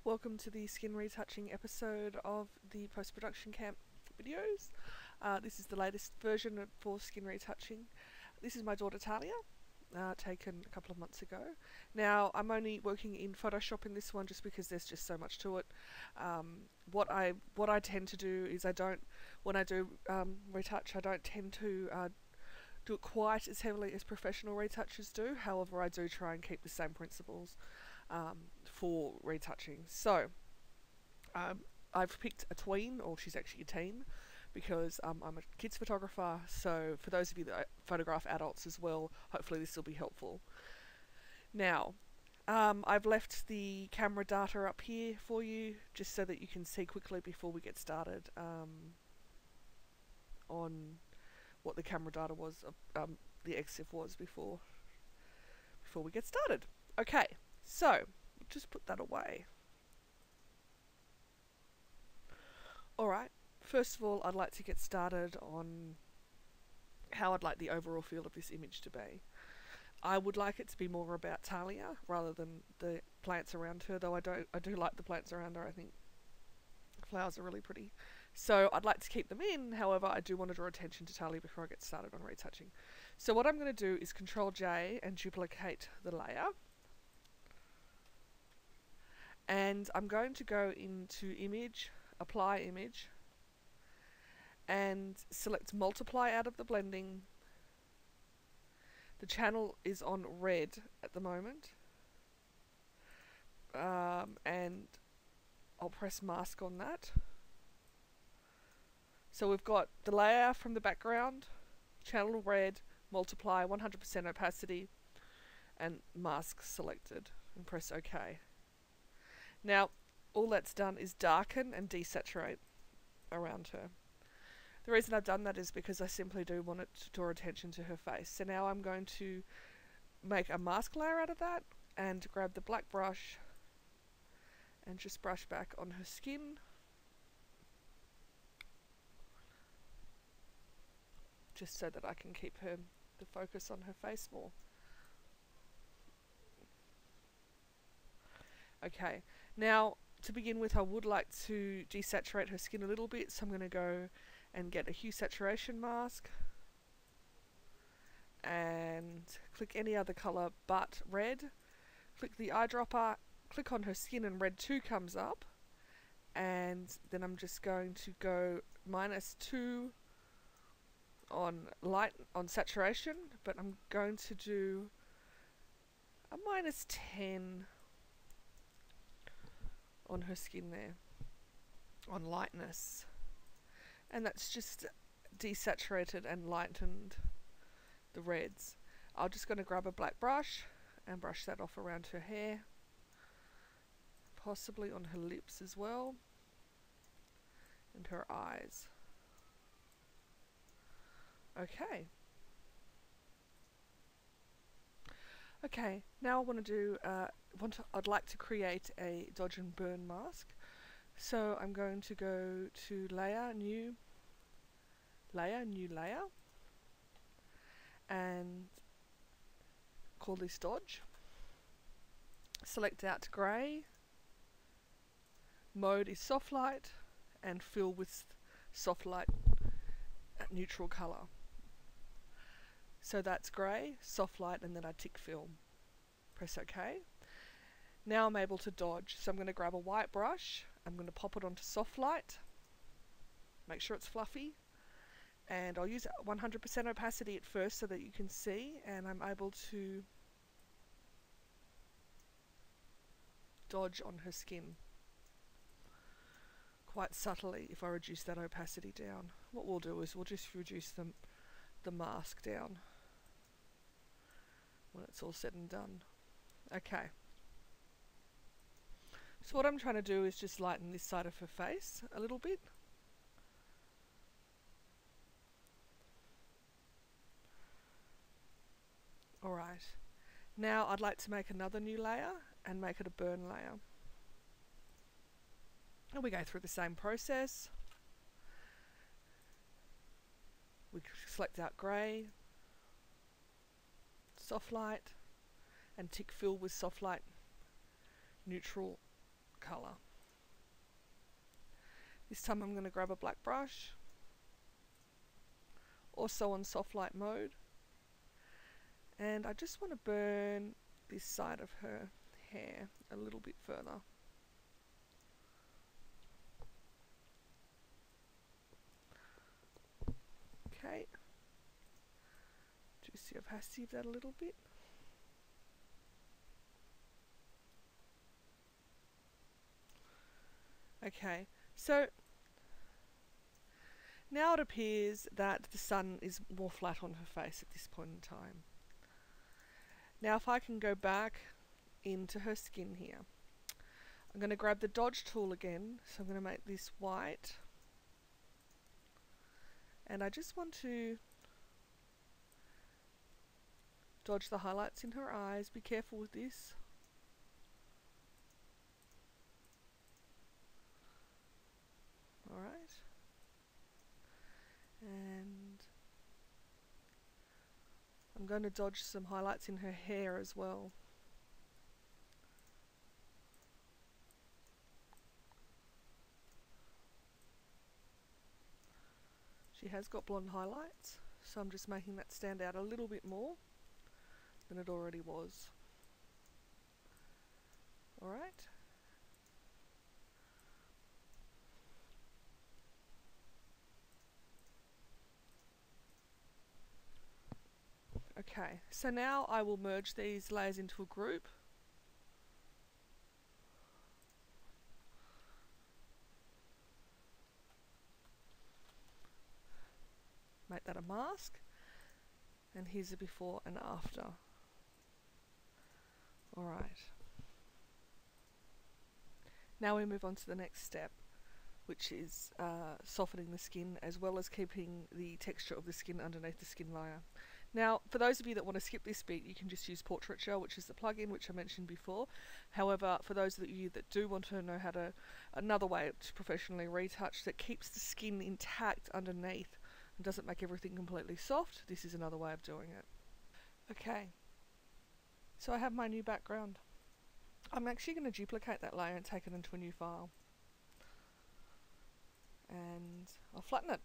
Welcome to the skin retouching episode of the post-production camp videos. This is the latest version for skin retouching. This is my daughter Talia, taken a couple of months ago. Now I'm only working in Photoshop in this one just because there's just so much to it. What I tend to do is when I do retouch, I don't tend to do it quite as heavily as professional retouchers do. However, I do try and keep the same principles for retouching. So I've picked a tween, or she's actually a teen, because I'm a kids photographer. So for those of you that photograph adults as well, hopefully this will be helpful. Now I've left the camera data up here for you just so that you can see quickly before we get started on what the camera data was, the EXIF was before we get started. Okay, so just put that away. Alright, first of all I'd like to get started on how I'd like the overall feel of this image to be. I would like it to be more about Talia rather than the plants around her, though I do like the plants around her. I think the flowers are really pretty. So I'd like to keep them in, however I do want to draw attention to Talia before I get started on retouching. So what I'm going to do is Control J and duplicate the layer. And I'm going to go into Image, Apply Image, and select Multiply out of the blending. The channel is on red at the moment. And I'll press Mask on that. So we've got the layer from the background, channel red, multiply, 100% opacity, and mask selected, and press OK. Now, all that's done is darken and desaturate around her. The reason I've done that is because I simply do want it to draw attention to her face. So now I'm going to make a mask layer out of that and grab the black brush and just brush back on her skin. Just so that I can keep the focus on her face more. Okay, now to begin with I would like to desaturate her skin a little bit, so I'm going to go and get a hue saturation mask and click any other colour but red. Click the eyedropper, click on her skin and red 2 comes up, and then I'm just going to go -2 on saturation, but I'm going to do a -10 on her skin there, on lightness, and that's just desaturated and lightened the reds. I'm just going to grab a black brush and brush that off around her hair, possibly on her lips as well, and her eyes. Okay. Okay, now I want to do, I'd like to create a dodge and burn mask. So I'm going to go to Layer, New Layer, and call this Dodge. Select out Grey, mode is Soft Light, and fill with Soft Light at neutral colour. So that's grey, soft light, and then I tick film. Press OK. Now I'm able to dodge. So I'm going to grab a white brush. I'm going to pop it onto soft light. Make sure it's fluffy. And I'll use 100% opacity at first so that you can see. And I'm able to dodge on her skin quite subtly if I reduce that opacity down. What we'll do is we'll just reduce the mask down when it's all said and done. Okay. So what I'm trying to do is just lighten this side of her face a little bit. Alright. Now I'd like to make another new layer and make it a burn layer. And we go through the same process. We select out grey, soft light, and tick fill with soft light, neutral colour. This time I'm going to grab a black brush, also on soft light mode, and I just want to burn this side of her hair a little bit further. Okay, just see I've sieved that a little bit. Okay, so now it appears that the sun is more flat on her face at this point in time. Now if I can go back into her skin here, I'm going to grab the dodge tool again, so I'm going to make this white, and I just want to dodge the highlights in her eyes. Be careful with this. Alright, and I'm going to dodge some highlights in her hair as well. She has got blonde highlights, so I'm just making that stand out a little bit more than it already was. Alright. Okay, so now I will merge these layers into a group. Make that a mask, and here's a before and after. Alright. Now we move on to the next step, which is softening the skin as well as keeping the texture of the skin underneath the skin layer. Now, for those of you that want to skip this bit, you can just use Portraiture, which is the plugin which I mentioned before. However, for those of you that do want to know how to, another way to professionally retouch that keeps the skin intact underneath and doesn't make everything completely soft, this is another way of doing it. Okay, so I have my new background. I'm actually going to duplicate that layer and take it into a new file. And I'll flatten it,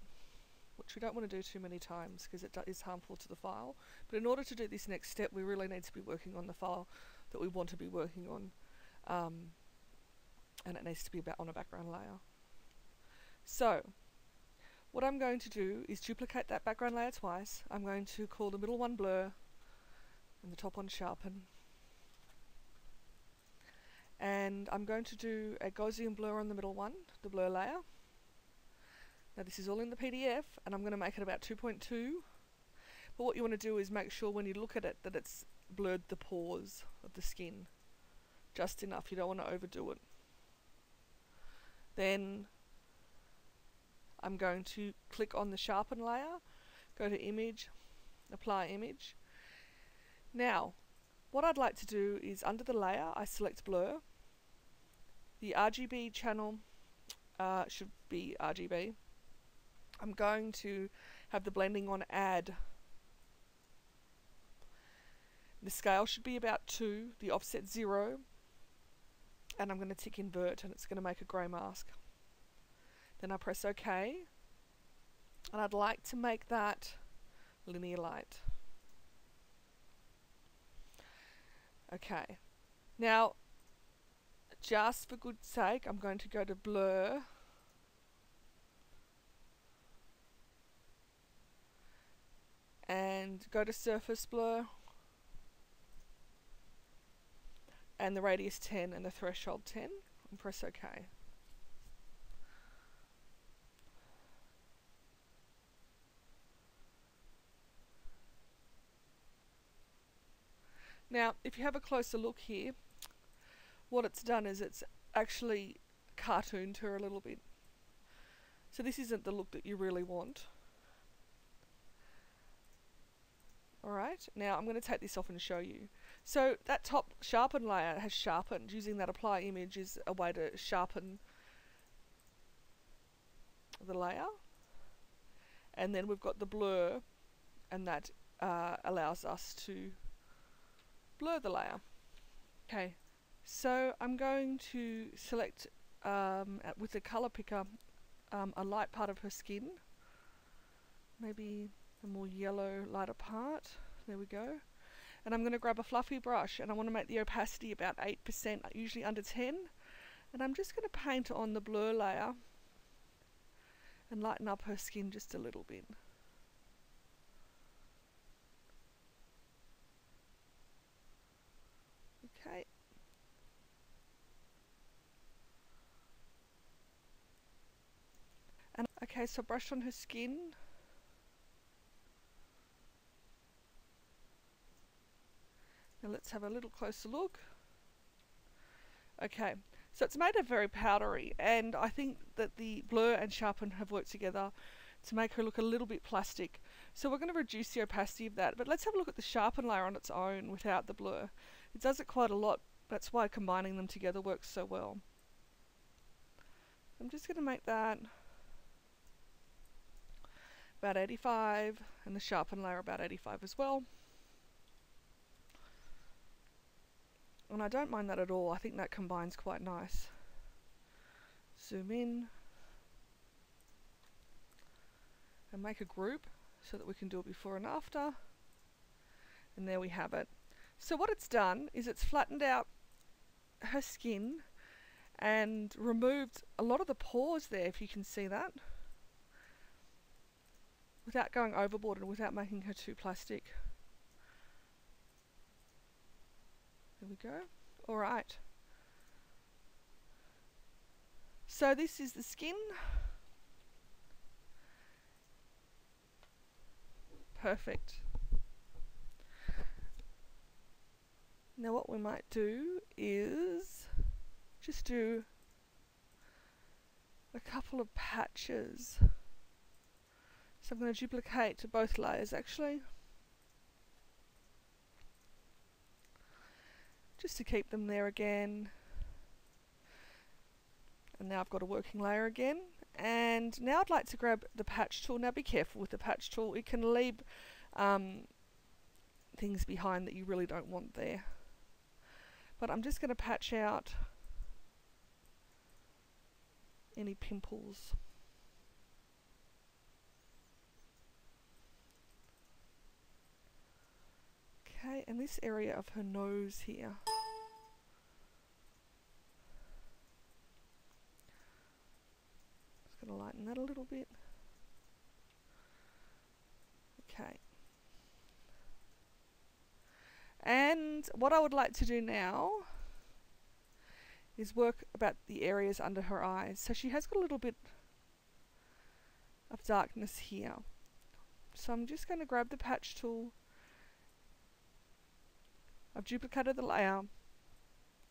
which we don't want to do too many times because it is harmful to the file. But in order to do this next step, we really need to be working on the file that we want to be working on. And it needs to be on a background layer. So, what I'm going to do is duplicate that background layer twice. I'm going to call the middle one blur and the top one sharpen. And I'm going to do a Gaussian blur on the middle one, the blur layer. Now this is all in the PDF, and I'm going to make it about 2.2. But what you want to do is make sure when you look at it that it's blurred the pores of the skin. Just enough, you don't want to overdo it. Then I'm going to click on the sharpen layer, go to image, apply image. Now, what I'd like to do is under the layer, I select blur. The RGB channel should be RGB. I'm going to have the blending on add. The scale should be about 2, the offset 0, and I'm going to tick invert and it's going to make a grey mask. Then I press OK, and I'd like to make that linear light. Okay, now just for good sake I'm going to go to blur and go to surface blur and the radius 10 and the threshold 10 and press OK. Now if you have a closer look here, what it's done is it's actually cartooned her a little bit. So this isn't the look that you really want. Alright, now I'm going to take this off and show you. So that top sharpen layer has sharpened. Using that apply image is a way to sharpen the layer. And then we've got the blur, and that allows us to blur the layer. Okay, So I'm going to select with the colour picker a light part of her skin, maybe a more yellow lighter part. There we go. And I'm going to grab a fluffy brush, and I want to make the opacity about 8%, usually under 10. And I'm just going to paint on the blur layer and lighten up her skin just a little bit. Okay. And okay, so brush on her skin. Now let's have a little closer look. Okay, so it's made her very powdery, and I think that the blur and sharpen have worked together to make her look a little bit plastic. So we're going to reduce the opacity of that, but let's have a look at the sharpen layer on its own without the blur. It does it quite a lot. That's why combining them together works so well. I'm just going to make that about 85, and the sharpen layer about 85 as well. And I don't mind that at all. I think that combines quite nice. Zoom in and make a group so that we can do it before and after. And there we have it. So what it's done is it's flattened out her skin and removed a lot of the pores there, if you can see that, without going overboard and without making her too plastic. There we go. Alright. So this is the skin. Perfect. Now what we might do is just do a couple of patches. So I'm going to duplicate both layers actually, just to keep them there again. And now I've got a working layer again. And now I'd like to grab the patch tool. Now be careful with the patch tool. It can leave things behind that you really don't want there. But I'm just going to patch out any pimples. Okay, and this area of her nose here. Just going to lighten that a little bit. Okay. And what I would like to do now is work about the areas under her eyes. So she has got a little bit of darkness here. So I'm just going to grab the patch tool. I've duplicated the layer,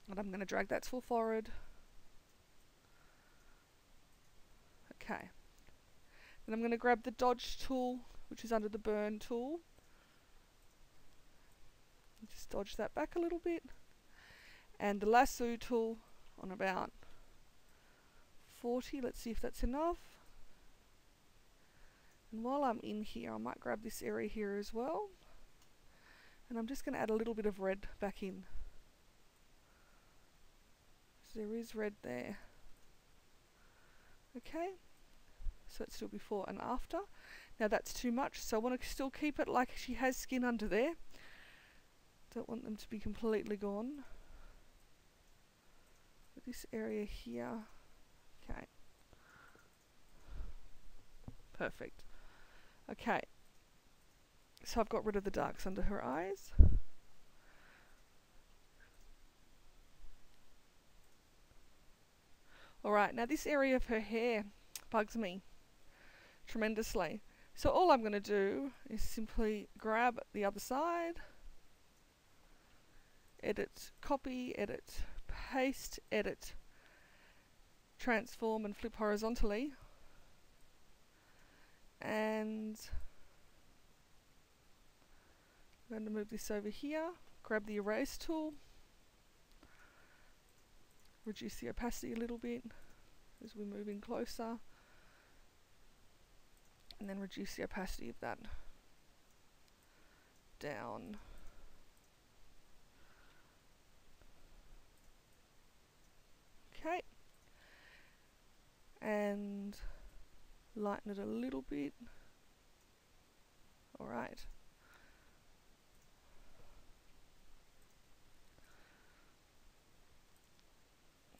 and I'm going to drag that to her forehead. Okay. Then I'm going to grab the dodge tool, which is under the burn tool. Just dodge that back a little bit. And the lasso tool on about 40. Let's see if that's enough. And while I'm in here, I might grab this area here as well. And I'm just going to add a little bit of red back in. So there is red there. Okay. So let's do before and after. Now that's too much, so I want to still keep it like she has skin under there. Don't want them to be completely gone. But this area here. Okay. Perfect. Okay. So I've got rid of the darks under her eyes. Alright, now this area of her hair bugs me tremendously. So all I'm going to do is simply grab the other side, edit, copy, edit, paste, edit, transform and flip horizontally. And I'm going to move this over here, grab the erase tool, reduce the opacity a little bit as we move in closer, and then reduce the opacity of that down. Okay. And lighten it a little bit. Alright.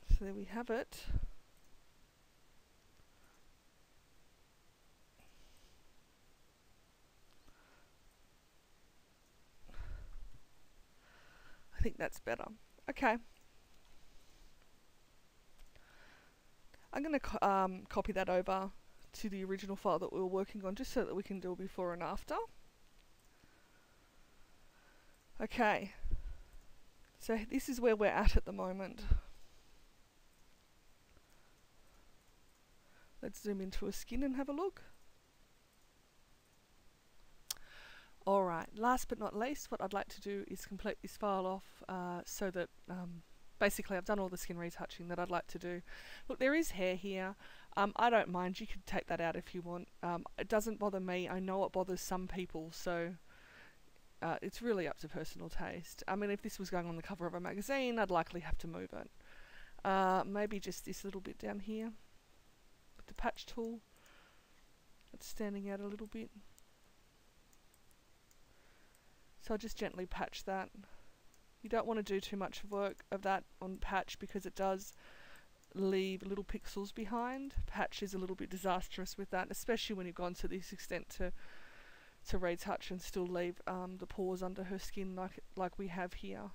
So there we have it. I think that's better. Okay. I'm going to copy that over to the original file that we were working on, just so that we can do a before and after. Okay. So this is where we're at the moment. Let's zoom into a skin and have a look. Alright, last but not least, what I'd like to do is complete this file off so that basically I've done all the skin retouching that I'd like to do. Look, there is hair here. I don't mind, you could take that out if you want. It doesn't bother me. I know it bothers some people, so it's really up to personal taste. I mean, if this was going on the cover of a magazine, I'd likely have to move it. Maybe just this little bit down here with the patch tool. It's standing out a little bit. So I'll just gently patch that. You don't want to do too much work of that on patch because it does leave little pixels behind. Patch is a little bit disastrous with that, especially when you've gone to this extent to retouch and still leave the pores under her skin like we have here.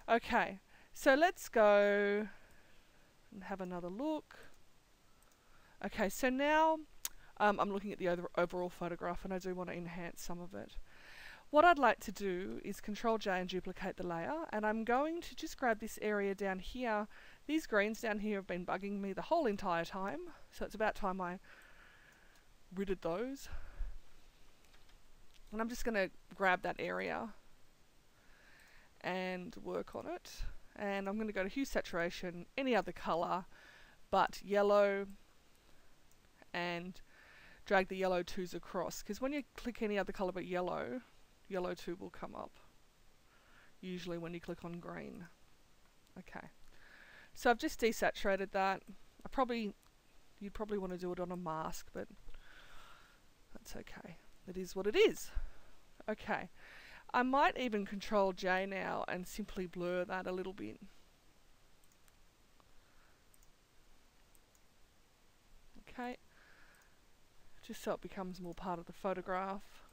Okay, so let's go and have another look. Okay, so now I'm looking at the overall photograph, and I do want to enhance some of it. What I'd like to do is Control J and duplicate the layer, and I'm going to just grab this area down here. These greens down here have been bugging me the whole entire time, so it's about time I ridded those. And I'm just going to grab that area and work on it. And I'm going to go to Hue Saturation, any other colour but yellow, and drag the yellow 2s across, because when you click any other colour but yellow, yellow 2 will come up, usually when you click on green. Okay, so I've just desaturated that. You'd probably want to do it on a mask, but that's okay. It is what it is. Okay, I might even Control J now and simply blur that a little bit. Okay, just so it becomes more part of the photograph.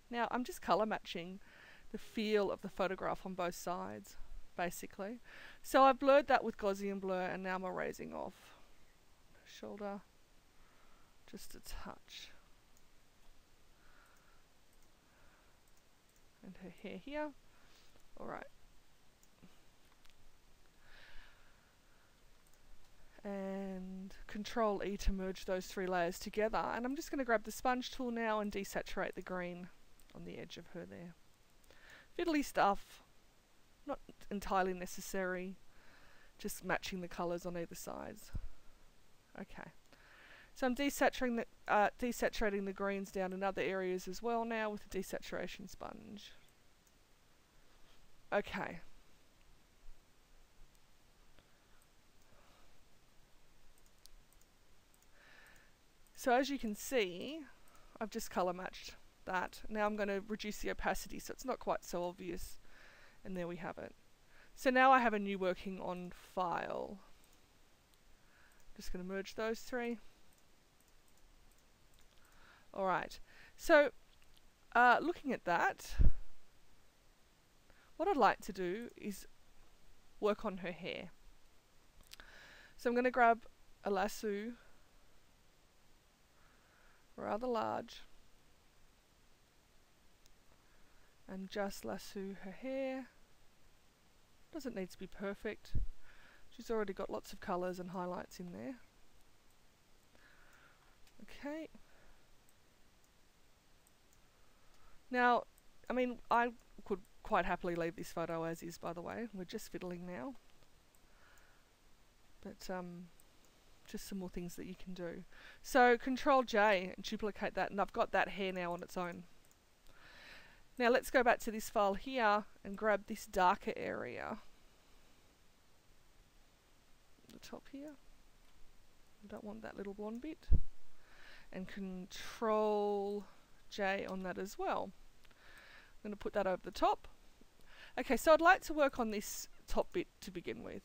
Now I'm just colour matching the feel of the photograph on both sides, basically. So I've blurred that with Gaussian blur, and now I'm erasing off shoulder just a touch. And her hair here. Alright. And Control E to merge those 3 layers together. And I'm just going to grab the sponge tool now and desaturate the green on the edge of her there. Fiddly stuff, not entirely necessary, just matching the colours on either sides. Okay, so I'm desaturating the greens down in other areas as well now with the desaturation sponge. Okay. So as you can see, I've just colour matched that. Now I'm going to reduce the opacity so it's not quite so obvious, and there we have it. So now I have a new working on file. Just going to merge those 3. Alright, so looking at that, what I'd like to do is work on her hair. So I'm going to grab a lasso, rather large, and just lasso her hair. Doesn't need to be perfect. She's already got lots of colours and highlights in there. Okay. Now, I mean, I could quite happily leave this photo as is, by the way. We're just fiddling now. But, just some more things that you can do. So, Control J and duplicate that, and I've got that hair now on its own. Now let's go back to this file here and grab this darker area. top here. I don't want that little blonde bit. And Control J on that as well. I'm going to put that over the top. Okay, so I'd like to work on this top bit to begin with.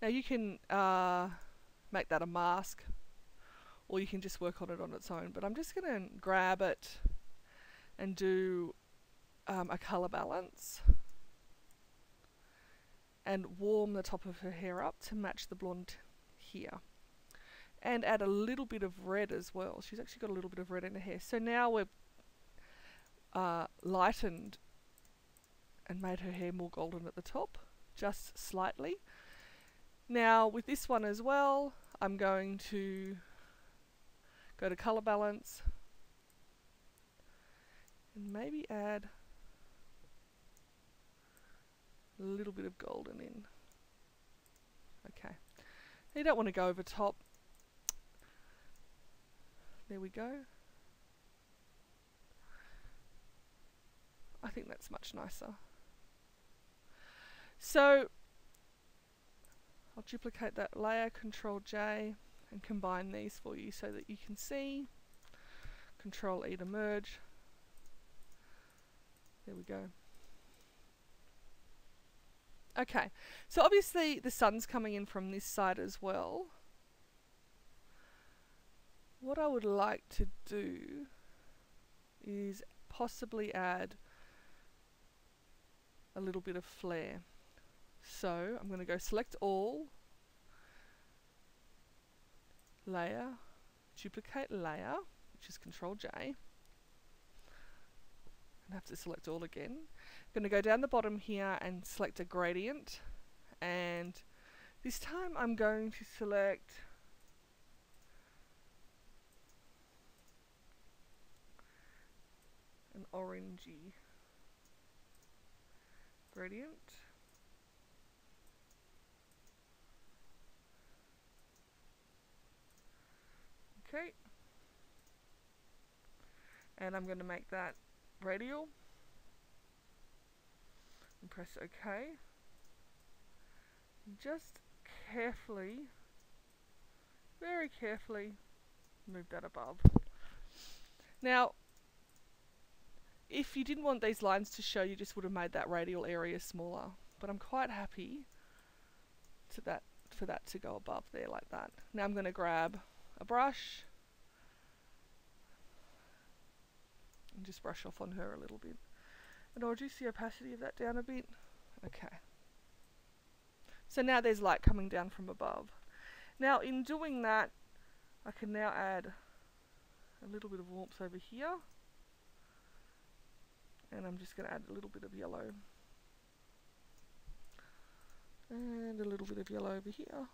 Now you can make that a mask, or you can just work on it on its own, but I'm just going to grab it and do a colour balance and warm the top of her hair up to match the blonde here, and add a little bit of red as well. She's actually got a little bit of red in her hair. So now we've lightened and made her hair more golden at the top, just slightly. Now with this one as well, I'm going to go to colour balance and maybe add a little bit of golden in. Okay, you don't want to go over top. There we go. I think that's much nicer. So I'll duplicate that layer, Control J, and combine these for you so that you can see. Control E to merge. There we go. Okay, so obviously the sun's coming in from this side as well. What I would like to do is possibly add a little bit of flare. So I'm going to go select all, layer, duplicate layer, which is Control J, and have to select all again. I'm going to go down the bottom here and select a gradient, and this time I'm going to select an orangey gradient. Okay, and I'm going to make that radial and press OK. And just carefully, very carefully, move that above. Now, if you didn't want these lines to show, you just would have made that radial area smaller, but I'm quite happy for that to go above there like that. Now I'm going to grab a brush and just brush off on her a little bit, and I'll reduce the opacity of that down a bit. Okay, so now there's light coming down from above. Now in doing that, I can now add a little bit of warmth over here, and I'm just going to add a little bit of yellow and a little bit of yellow over here.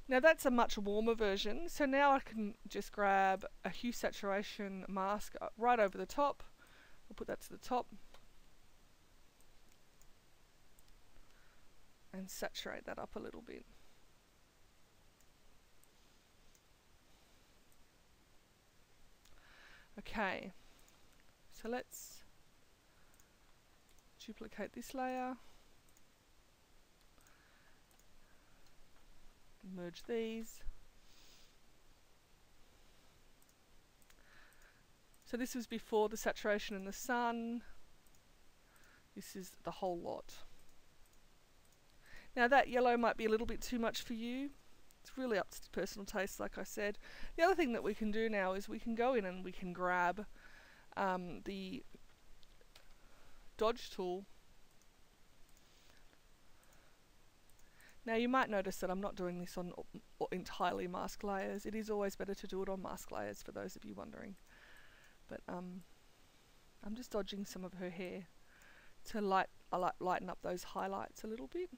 Now that's a much warmer version, so now I can just grab a hue saturation mask right over the top. I'll put that to the top and saturate that up a little bit. Okay, so let's duplicate this layer. Merge these. So this was before the saturation in the sun. This is the whole lot. Now that yellow might be a little bit too much for you. It's really up to personal taste, like I said. The other thing that we can do now is we can go in and we can grab the dodge tool. Now you might notice that I'm not doing this on entirely mask layers. It is always better to do it on mask layers, for those of you wondering. But I'm just dodging some of her hair to lighten up those highlights a little bit.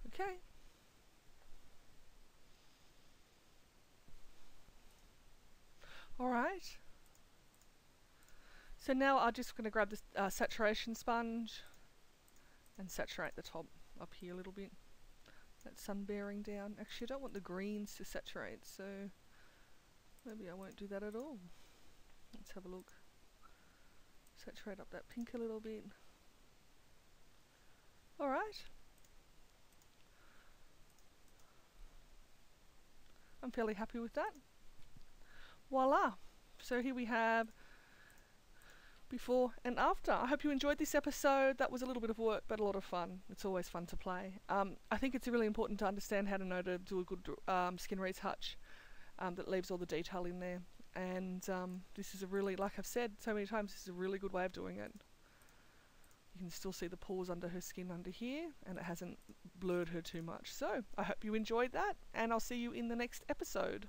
Okay. All right. So now I'm just going to grab this saturation sponge and saturate the top. up here a little bit. That sun bearing down. Actually, I don't want the greens to saturate, so maybe I won't do that at all. Let's have a look. Saturate up that pink a little bit. Alright. I'm fairly happy with that. Voila! So here we have before and after. I hope you enjoyed this episode. That was a little bit of work, but a lot of fun. It's always fun to play. I think it's really important to understand how to know to do a good skin retouch that leaves all the detail in there. And this is a really, like I've said so many times, this is a really good way of doing it. You can still see the pores under her skin under here, and it hasn't blurred her too much. So I hope you enjoyed that, and I'll see you in the next episode.